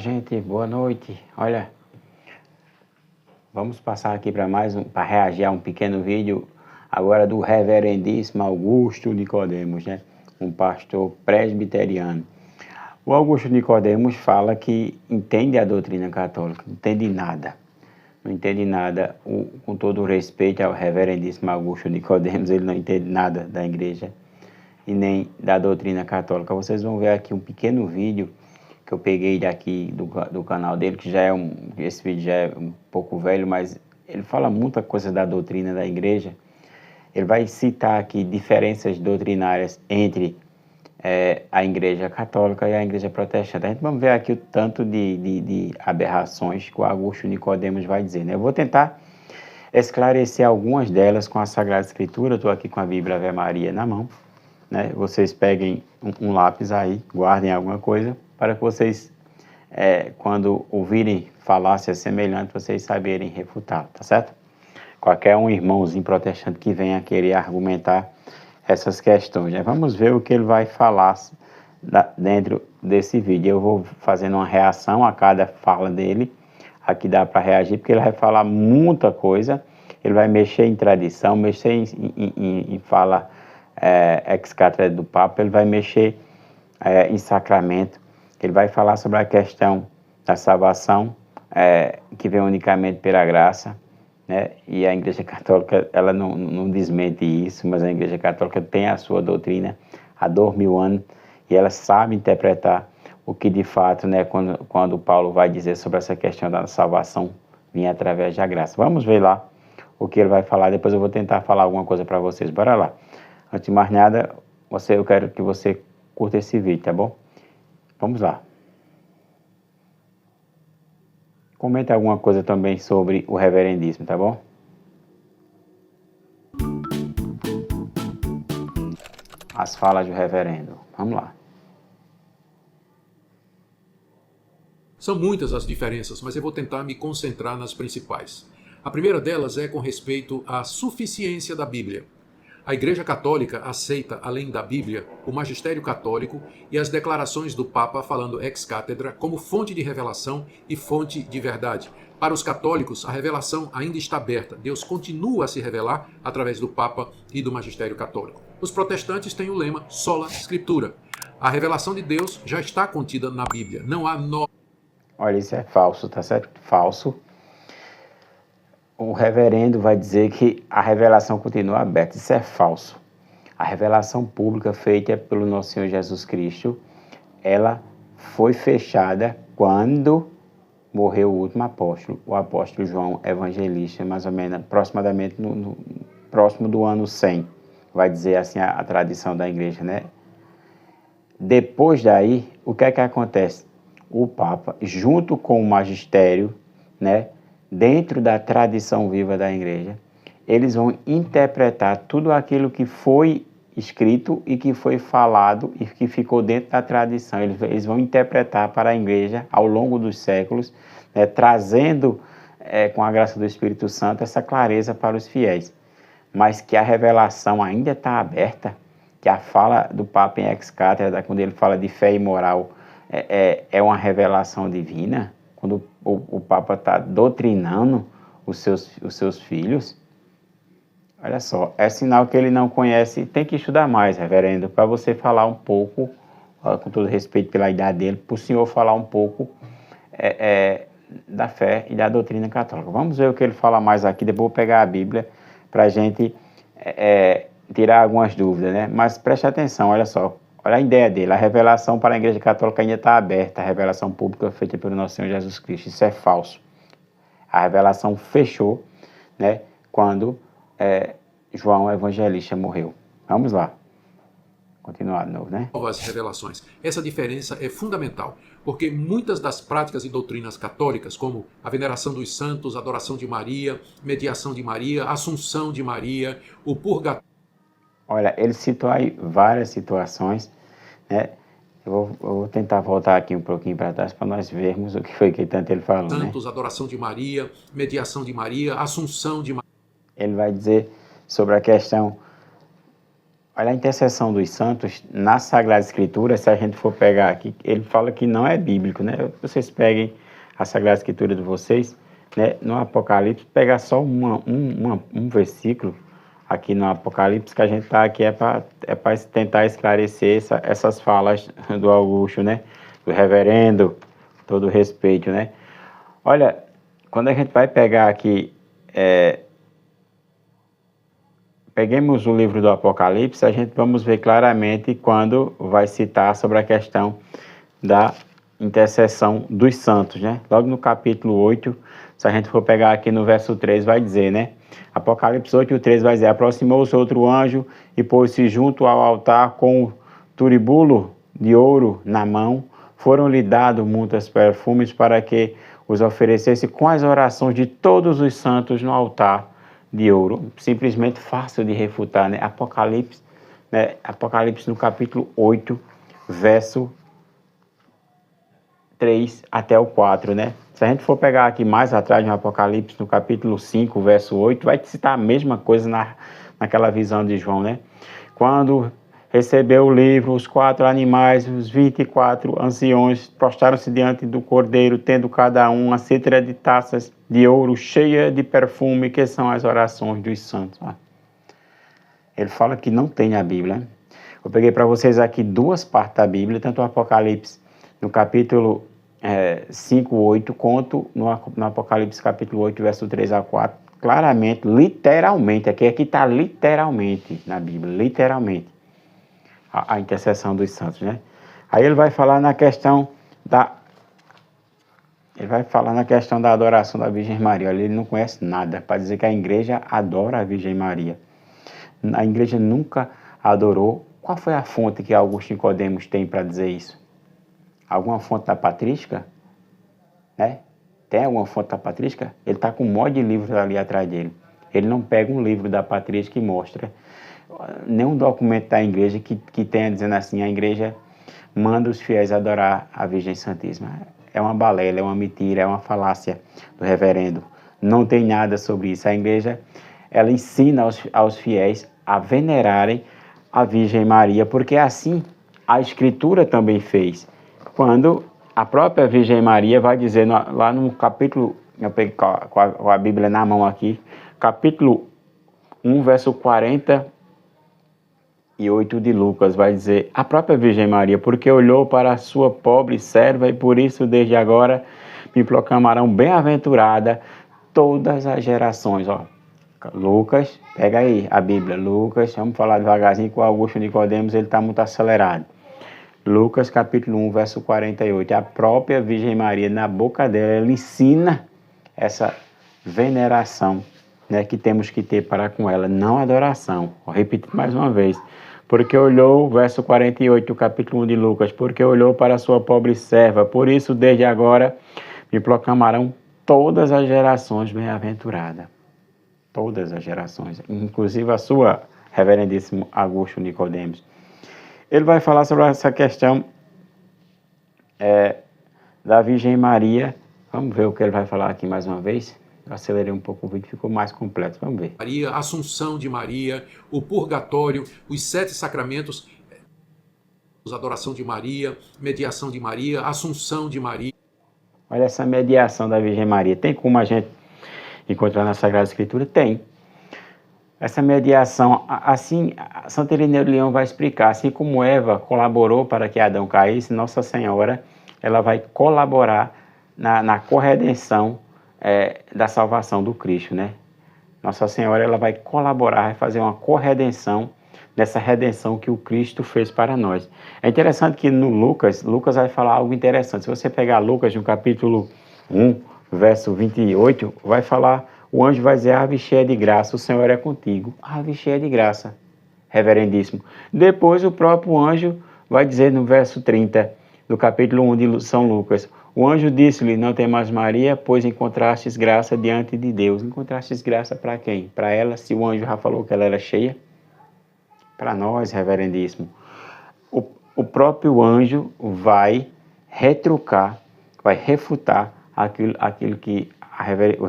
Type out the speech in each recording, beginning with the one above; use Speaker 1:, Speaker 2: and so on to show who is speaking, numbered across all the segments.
Speaker 1: gente, boa noite. Olha, vamos passar aqui para reagir a um pequeno vídeo agora do reverendíssimo Augusto Nicodemos, né? Um pastor presbiteriano. O Augusto Nicodemos fala que entende a doutrina católica, não entende nada. Não entende nada, com todo o respeito ao reverendíssimo Augusto Nicodemos, ele não entende nada da igreja e nem da doutrina católica. Vocês vão ver aqui um pequeno vídeo que eu peguei daqui do canal dele, que já é esse vídeo já é um pouco velho, mas ele fala muita coisa da doutrina da igreja. Ele vai citar aqui diferenças doutrinárias entre a igreja católica e a igreja protestante. A gente vamos ver aqui o tanto de aberrações que o Augusto Nicodemos vai dizer, né? Eu vou tentar esclarecer algumas delas com a Sagrada Escritura. Eu estou aqui com a Bíblia Ave Maria na mão, né? Vocês peguem um lápis aí, guardem alguma coisa, para que vocês, quando ouvirem falácia semelhante, vocês saberem refutar, tá certo? Qualquer um irmãozinho protestante que venha querer argumentar essas questões, né? Vamos ver o que ele vai falar dentro desse vídeo. Eu vou fazendo uma reação a cada fala dele. Aqui dá para reagir, porque ele vai falar muita coisa. Ele vai mexer em tradição, mexer em fala ex cathedra do Papa, ele vai mexer em sacramento, ele vai falar sobre a questão da salvação, que vem unicamente pela graça, né? E a Igreja Católica, ela não desmente isso, mas a Igreja Católica tem a sua doutrina há 2000 anos, e ela sabe interpretar o que de fato, né, quando Paulo vai dizer sobre essa questão da salvação vir através da graça. Vamos ver lá o que ele vai falar, depois eu vou tentar falar alguma coisa para vocês. Bora lá. Antes de mais nada, eu quero que você curta esse vídeo, tá bom? Vamos lá. Comenta alguma coisa também sobre o reverendismo, tá bom? As falas do reverendo. Vamos lá.
Speaker 2: São muitas as diferenças, mas eu vou tentar me concentrar nas principais. A primeira delas é com respeito à suficiência da Bíblia. A Igreja Católica aceita, além da Bíblia, o magistério católico e as declarações do Papa falando ex cátedra como fonte de revelação e fonte de verdade. Para os católicos, a revelação ainda está aberta. Deus continua a se revelar através do Papa e do magistério católico. Os protestantes têm o lema sola scriptura. A revelação de Deus já está contida na Bíblia. Não há
Speaker 1: Olha, isso é falso, tá certo? Falso. O reverendo vai dizer que a revelação continua aberta. Isso é falso. A revelação pública feita pelo nosso Senhor Jesus Cristo, ela foi fechada quando morreu o último apóstolo, o apóstolo João Evangelista, mais ou menos, aproximadamente próximo do ano 100, vai dizer assim a tradição da igreja, né? Depois daí, o que é que acontece? O Papa, junto com o magistério, né, dentro da tradição viva da igreja, eles vão interpretar tudo aquilo que foi escrito e que foi falado e que ficou dentro da tradição. Eles vão interpretar para a igreja ao longo dos séculos, né, trazendo, com a graça do Espírito Santo, essa clareza para os fiéis. Mas que a revelação ainda está aberta, que a fala do Papa em ex cátedra, quando ele fala de fé e moral, é uma revelação divina, quando o Papa está doutrinando os seus filhos. Olha só, é sinal que ele não conhece. Tem que estudar mais, reverendo, para você falar um pouco, com todo respeito pela idade dele, para o senhor falar um pouco da fé e da doutrina católica. Vamos ver o que ele fala mais aqui, depois eu vou pegar a Bíblia para a gente tirar algumas dúvidas, né? Mas preste atenção, olha só. Olha a ideia dele, a revelação para a Igreja Católica ainda está aberta, a revelação pública feita pelo nosso Senhor Jesus Cristo. Isso é falso. A revelação fechou, né, quando João Evangelista morreu. Vamos lá. Continuar de novo, né?
Speaker 2: Novas revelações. Essa diferença é fundamental, porque muitas das práticas e doutrinas católicas, como a veneração dos santos, a adoração de Maria, mediação de Maria, assunção de Maria, o purgatório.
Speaker 1: Olha, ele citou aí várias situações, né? Eu vou tentar voltar aqui um pouquinho para trás para nós vermos o que foi que tanto ele falou,
Speaker 2: santos,
Speaker 1: né?
Speaker 2: Adoração de Maria, mediação de Maria, assunção de Maria.
Speaker 1: Ele vai dizer sobre a questão. Olha, a intercessão dos santos, na Sagrada Escritura, se a gente for pegar aqui, ele fala que não é bíblico, né? Vocês peguem a Sagrada Escritura de vocês, né? No Apocalipse, pegar só um versículo aqui no Apocalipse, que a gente está aqui é para tentar esclarecer essas falas do Augusto, né? Do reverendo, todo respeito, né? Olha, quando a gente vai pegar aqui, peguemos o livro do Apocalipse, a gente vamos ver claramente quando vai citar sobre a questão da intercessão dos santos, né? Logo no capítulo 8, se a gente for pegar aqui no verso 3, vai dizer, né? Apocalipse 8, 3 vai dizer: aproximou-se outro anjo e pôs-se junto ao altar com o turibulo de ouro na mão. Foram-lhe dados muitos perfumes para que os oferecesse com as orações de todos os santos no altar de ouro. Simplesmente fácil de refutar, né? Apocalipse, né? Apocalipse no capítulo 8, verso 3 até o 4, né? Se a gente for pegar aqui mais atrás no Apocalipse, no capítulo 5, verso 8, vai citar a mesma coisa naquela visão de João, né? Quando recebeu o livro, os 4 animais, os 24 anciões, prostraram-se diante do Cordeiro, tendo cada um uma cítara de taças de ouro cheia de perfume, que são as orações dos santos. Ele fala que não tem a Bíblia. Eu peguei para vocês aqui 2 partes da Bíblia, tanto o Apocalipse no capítulo 5, 8, quanto no Apocalipse capítulo 8, verso 3 a 4, claramente, literalmente, aqui está literalmente na Bíblia, literalmente, a intercessão dos santos, né? Aí ele vai falar na questão da adoração da Virgem Maria. Olha, ele não conhece nada para dizer que a igreja adora a Virgem Maria. A igreja nunca adorou. Qual foi a fonte que Augusto Nicodemos tem para dizer isso? Alguma fonte da patrística? Né? Tem alguma fonte da patrística? Ele está com um monte de livros ali atrás dele. Ele não pega um livro da patrística e mostra nenhum documento da igreja que tenha dizendo assim: a igreja manda os fiéis adorar a Virgem Santíssima. É uma balela, é uma mentira, é uma falácia do reverendo. Não tem nada sobre isso. A igreja, ela ensina aos fiéis a venerarem a Virgem Maria, porque assim a Escritura também fez. Quando a própria Virgem Maria vai dizer lá no capítulo, eu peguei com a Bíblia na mão aqui, capítulo 1, verso 48 de Lucas, vai dizer: a própria Virgem Maria, porque olhou para a sua pobre serva, e por isso desde agora me proclamarão bem-aventurada todas as gerações. Ó, Lucas, pega aí a Bíblia, Lucas, vamos falar devagarzinho, com o Augusto Nicodemos, ele está muito acelerado. Lucas capítulo 1, verso 48, a própria Virgem Maria, na boca dela, ela ensina essa veneração, né, que temos que ter para com ela, não adoração. Vou repetir mais uma vez: porque olhou, verso 48 do capítulo 1 de Lucas, porque olhou para a sua pobre serva, por isso desde agora me proclamarão todas as gerações bem-aventuradas. Todas as gerações, inclusive a sua, reverendíssimo Augusto Nicodemos. Ele vai falar sobre essa questão da Virgem Maria. Vamos ver o que ele vai falar aqui mais uma vez. Eu acelerei um pouco o vídeo, ficou mais completo. Vamos ver.
Speaker 2: Maria, a Assunção de Maria, o purgatório, os 7 sacramentos, a adoração de Maria, mediação de Maria, Assunção de Maria.
Speaker 1: Olha essa mediação da Virgem Maria. Tem como a gente encontrar na Sagrada Escritura? Tem. Essa mediação, assim, Santa Irineu de Leão vai explicar, assim como Eva colaborou para que Adão caísse, Nossa Senhora, ela vai colaborar na corredenção da salvação do Cristo, né? Nossa Senhora, ela vai colaborar, vai fazer uma corredenção dessa redenção que o Cristo fez para nós. É interessante que no Lucas vai falar algo interessante. Se você pegar Lucas no capítulo 1, verso 28, vai falar... O anjo vai dizer: ave cheia de graça, o Senhor é contigo. Ave cheia de graça, reverendíssimo. Depois o próprio anjo vai dizer no verso 30, do capítulo 1 de São Lucas: o anjo disse-lhe: não temas Maria, pois encontrastes graça diante de Deus. Encontrastes graça para quem? Para ela, se o anjo já falou que ela era cheia? Para nós, reverendíssimo. O próprio anjo vai retrucar, vai refutar aquilo que o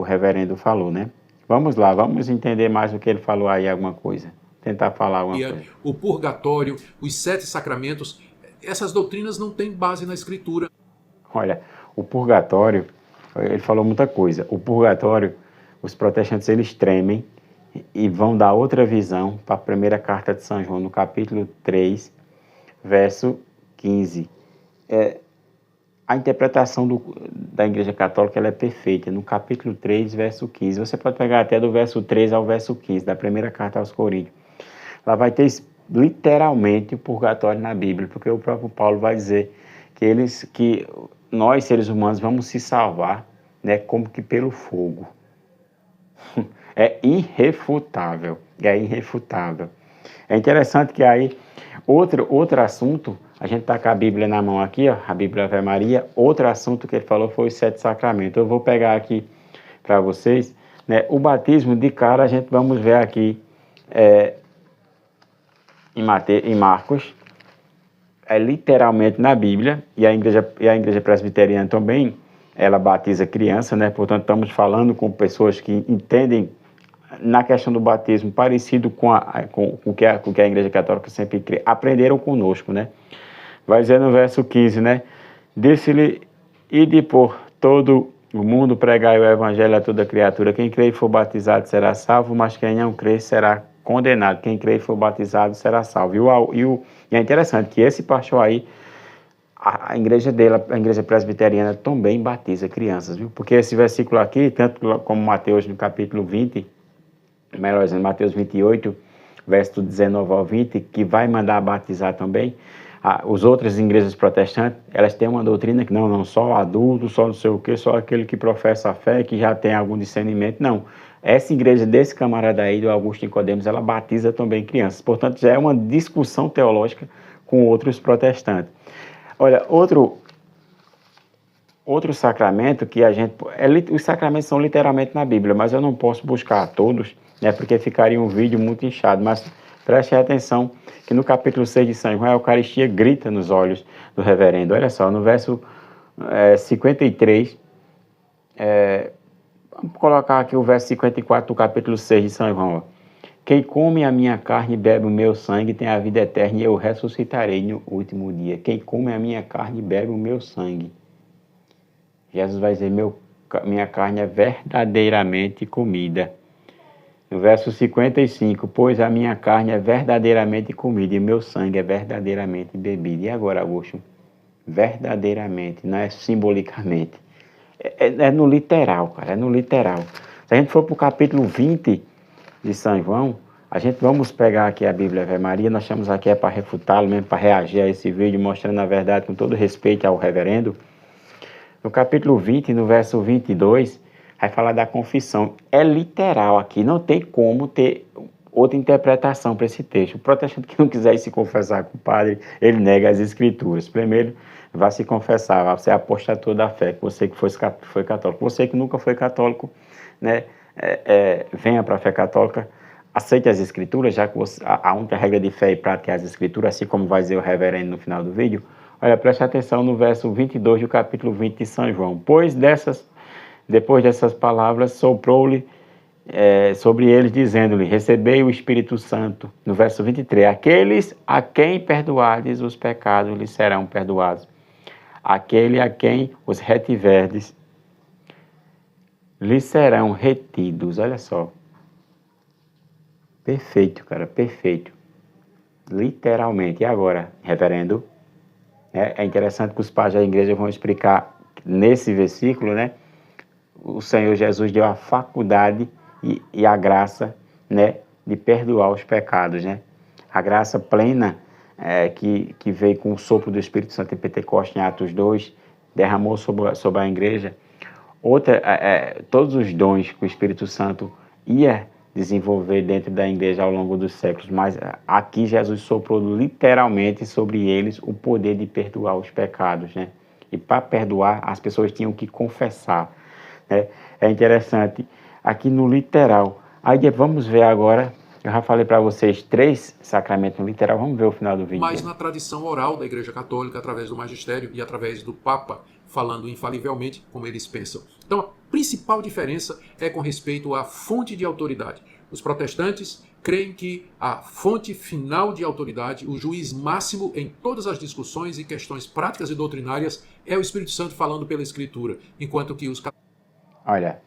Speaker 1: reverendo falou, né? Vamos lá, vamos entender mais o que ele falou aí, alguma coisa. tentar falar alguma coisa.
Speaker 2: O purgatório, os 7 sacramentos, essas doutrinas não têm base na Escritura.
Speaker 1: Olha, o purgatório, ele falou muita coisa. O purgatório, os protestantes eles tremem e vão dar outra visão para a primeira carta de São João, no capítulo 3, verso 15. A interpretação da Igreja Católica ela é perfeita. No capítulo 3, verso 15. Você pode pegar até do verso 3 ao verso 15, da primeira carta aos Coríntios. Lá vai ter literalmente o purgatório na Bíblia, porque o próprio Paulo vai dizer que nós, seres humanos, vamos se salvar, né, como que pelo fogo. É irrefutável. É irrefutável. É interessante que aí, outro assunto, a gente está com a Bíblia na mão aqui, ó, a Bíblia Ave Maria, outro assunto que ele falou foi os 7 sacramentos. Eu vou pegar aqui para vocês, né, o batismo de cara, a gente vamos ver aqui em Marcos, é literalmente na Bíblia, e a igreja presbiteriana também, ela batiza criança, né, portanto estamos falando com pessoas que entendem na questão do batismo, parecido com o que a Igreja Católica sempre crê, aprenderam conosco, né? Vai dizer no verso 15, né? Disse-lhe, ide por todo o mundo, pregai o Evangelho a toda criatura. Quem crê e for batizado será salvo, mas quem não crê será condenado. Quem crê e for batizado será salvo. E é interessante que esse pastor aí, a igreja dele, a igreja presbiteriana, também batiza crianças, viu? Porque esse versículo aqui, tanto como Mateus no capítulo 20, melhor dizendo, Mateus 28, verso 19 ao 20, que vai mandar batizar também. As outras igrejas protestantes, elas têm uma doutrina que não só adulto, só não sei o que, só aquele que professa a fé, que já tem algum discernimento, não. Essa igreja desse camarada aí, do Augusto Nicodemos, ela batiza também crianças. Portanto, já é uma discussão teológica com outros protestantes. Olha, outro sacramento que a gente... os sacramentos são literalmente na Bíblia, mas eu não posso buscar todos, né, porque ficaria um vídeo muito inchado, mas preste atenção que no capítulo 6 de São João, a Eucaristia grita nos olhos do reverendo. Olha só, no verso 53, vamos colocar aqui o verso 54 do capítulo 6 de São João. Ó. Quem come a minha carne e bebe o meu sangue tem a vida eterna e eu ressuscitarei no último dia. Quem come a minha carne e bebe o meu sangue. Jesus vai dizer, minha carne é verdadeiramente comida. No verso 55, pois a minha carne é verdadeiramente comida e meu sangue é verdadeiramente bebido. E agora, Augusto? Verdadeiramente, não é simbolicamente. É no literal, cara, é no literal. Se a gente for para o capítulo 20 de São João, vamos pegar aqui a Bíblia Ave Maria, nós estamos aqui para refutá-lo mesmo, para reagir a esse vídeo, mostrando a verdade com todo respeito ao reverendo. No capítulo 20, no verso 22, vai falar da confissão. É literal aqui, não tem como ter outra interpretação para esse texto. O protestante que não quiser se confessar com o padre, ele nega as escrituras. Primeiro, vai se confessar, vai ser apostatou da fé, você que foi católico. Você que nunca foi católico, né, venha para a fé católica, aceite as escrituras, já que a única regra de fé e prática é as escrituras, assim como vai dizer o reverendo no final do vídeo. Olha, preste atenção no verso 22 do capítulo 20 de São João. Depois dessas palavras, soprou-lhe sobre eles, dizendo-lhe, recebei o Espírito Santo. No verso 23, aqueles a quem perdoardes os pecados lhes serão perdoados. Aquele a quem os retiverdes lhes serão retidos. Olha só. Perfeito, cara, perfeito. Literalmente. E agora, reverendo? É interessante que os pais da igreja vão explicar nesse versículo, né? O Senhor Jesus deu a faculdade e a graça, né, de perdoar os pecados, né? A graça plena que veio com o sopro do Espírito Santo em Pentecostes, em Atos 2, derramou sobre a igreja. Todos os dons que o Espírito Santo ia desenvolver dentro da igreja ao longo dos séculos, mas aqui Jesus soprou literalmente sobre eles o poder de perdoar os pecados, né? E para perdoar, as pessoas tinham que confessar, né? É interessante, aqui no literal. Aí vamos ver agora, eu já falei para vocês 3 sacramentos no literal, vamos ver o final do vídeo.
Speaker 2: Mas na tradição oral da Igreja Católica, através do magistério e através do Papa, falando infalivelmente como eles pensam. Então, principal diferença é com respeito à fonte de autoridade. Os protestantes creem que a fonte final de autoridade, o juiz máximo em todas as discussões e questões práticas e doutrinárias, é o Espírito Santo falando pela Escritura, enquanto que os...
Speaker 1: Olha,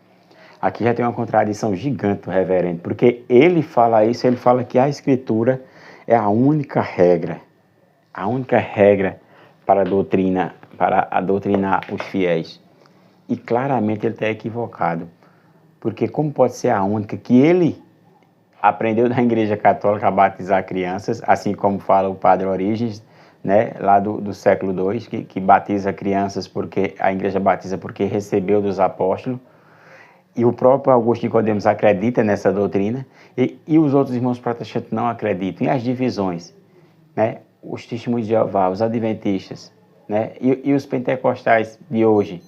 Speaker 1: aqui já tem uma contradição gigante, reverendo, porque ele fala isso, ele fala que a Escritura é a única regra para a doutrinar os fiéis. E claramente ele está equivocado, porque como pode ser a única que ele aprendeu da Igreja Católica a batizar crianças, assim como fala o Padre Orígenes, né, lá do século II, que batiza crianças porque a Igreja batiza porque recebeu dos apóstolos, e o próprio Augusto de Nicodemos acredita nessa doutrina, e os outros irmãos protestantes não acreditam. E as divisões, né, os testemunhos de Jeová, os adventistas, né, e os pentecostais de hoje,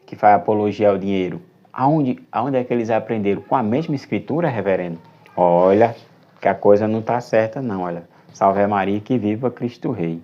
Speaker 1: que faz apologia ao dinheiro, aonde é que eles aprenderam? Com a mesma escritura, reverendo? Olha, que a coisa não está certa não, olha. Salve Maria, que viva Cristo Rei.